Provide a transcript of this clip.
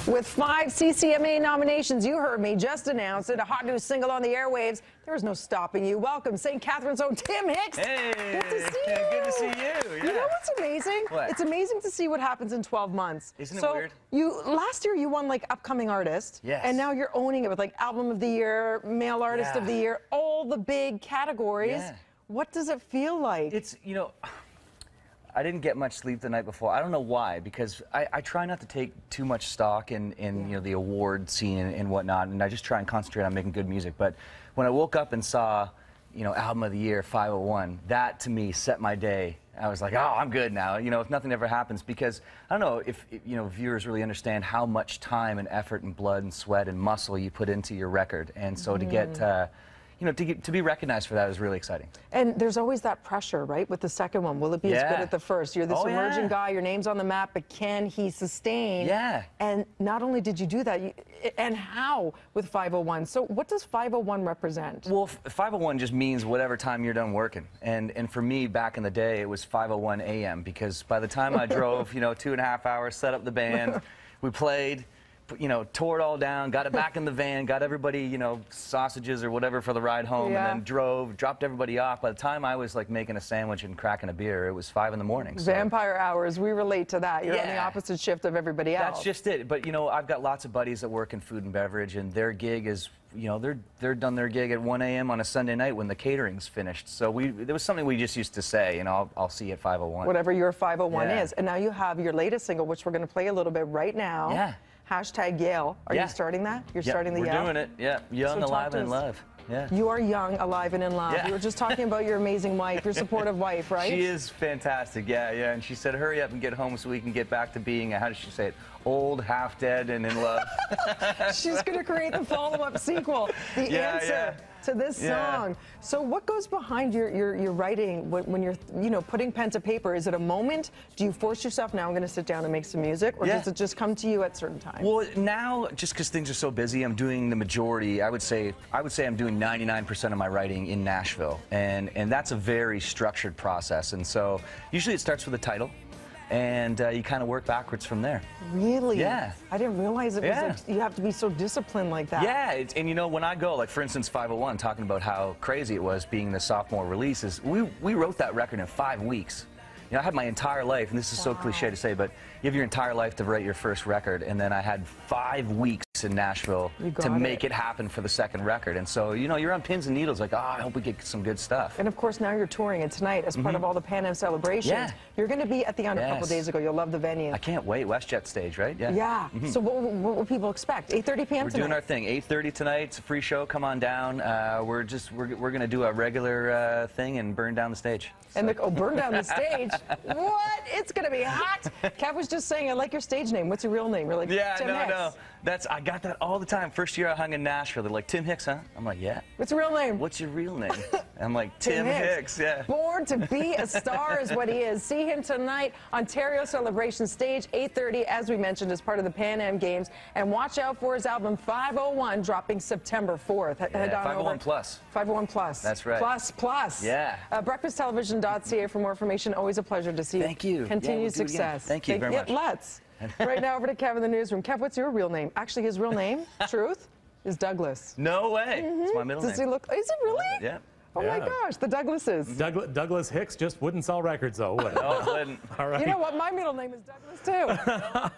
With 5 CCMA nominations, you heard me just announce it, a hot new single on the airwaves. There is no stopping you. Welcome, St. Catherine's own Tim Hicks. Hey, good to see you. Good to see you. Yeah. You know what's amazing? What? It's amazing to see what happens in 12 months. Isn't it weird? Last year you won like upcoming artist. Yes. And now you're owning it with like album of the year, male artist of the year, all the big categories. Yeah. What does it feel like? It's, you know, I didn't get much sleep the night before. I don't know why, because I try not to take too much stock in you know, the award scene and whatnot, and I just try and concentrate on making good music. But when I woke up and saw, you know, album of the year, 501, that to me set my day. I was like, oh, I'm good now, you know, if nothing ever happens, because I don't know if you know, viewers really understand how much time and effort and blood and sweat and muscle you put into your record, and so to get you know, to be recognized for that is really exciting. And there's always that pressure, right, with the second one. Will it be as good at the first? You're this emerging guy, your name's on the map, but can he sustain? Yeah. And not only did you do that, and how with 501. So what does 501 represent? Well, 501 just means whatever time you're done working. And for me, back in the day, it was 5:01 a.m. because by the time I drove, you know, 2.5 hours, set up the band, we played, you know, tore it all down, got it back in the van, got everybody, you know, sausages or whatever for the ride home, and then dropped everybody off. By the time I was like making a sandwich and cracking a beer, it was 5 in the morning. So. Vampire hours, we relate to that. You're on the opposite shift of everybody else. That's just it. But, you know, I've got lots of buddies that work in food and beverage, and their gig is, you know, they're done their gig at 1 a.m. on a Sunday night when the catering's finished. So there was something we just used to say, you know, I'll see you at 5:01. Whatever your 5:01 is. And now you have your latest single, which we're going to play a little bit right now. Yeah. Hashtag Yale. Are you starting that? You're starting the Yale? We're doing it. Yeah. Young, alive, and in love. Yeah. You are young, alive, and in love. You were just talking about your amazing wife, your supportive wife, right? She is fantastic. Yeah, yeah. And she said, hurry up and get home so we can get back to being, how did she say it? Old, half dead, and in love. She's going to create the follow-up sequel, the answer to this song. So what goes behind your writing when you're, you know, putting pen to paper? Is it a moment? Do you force yourself, now I'm going to sit down and make some music? Or does it just come to you at certain times? Well, now, just because things are so busy, I'm doing the majority. I would say I'm doing 99% of my writing in Nashville. And that's a very structured process. And so usually it starts with a title. And you kind of work backwards from there. Really? Yeah. I didn't realize it was like, you have to be so disciplined like that. Yeah, and you know, when I go, like for instance, 501, talking about how crazy it was being the sophomore releases, we wrote that record in 5 weeks. You know, I had my entire life, and this is so cliche to say, but you have your entire life to write your first record, and then I had 5 weeks in Nashville to make it happen for the second record. And so, you know, you're on pins and needles, like, oh, I hope we get some good stuff. And of course, now you're touring, and tonight, as part of all the Pan Am celebrations, you're going to be at the Under a couple days ago. You'll love the venue. I can't wait. WestJet stage, right? Yeah. So what will people expect? 8:30 p.m. tonight? We're doing our thing. 8:30 tonight. It's a free show. Come on down. We're going to do a regular thing and burn down the stage. And burn down the stage? What? It's going to be hot. Kev was just saying, I like your stage name. What's your real name? You're like, Tim Hicks. No. I got that all the time. First year I hung in Nashville, they're like, Tim Hicks, huh? I'm like, yeah. What's your real name? What's your real name? I'm like, Tim Hicks, yeah. Born to be a star is what he is. See him tonight, Ontario Celebration Stage, 8:30, as we mentioned, as part of the Pan Am Games. And watch out for his album 501, dropping September 4th. Head on 501 over. Plus. 501 Plus. That's right. Plus. Yeah. Breakfasttelevision.ca for more information. Always a pleasure to see you. Thank you. Continued success. Thank you very much. Let's. Right now, over to Kev in the newsroom. Kev, what's your real name? Actually, his real name, truth, is Douglas. No way. It's my middle name. Does he look? Is it really? Yeah. Oh my gosh, the Douglases. Douglas Hicks just wouldn't sell records, though, would it? No, it wouldn't. All right. You know what? My middle name is Douglas, too.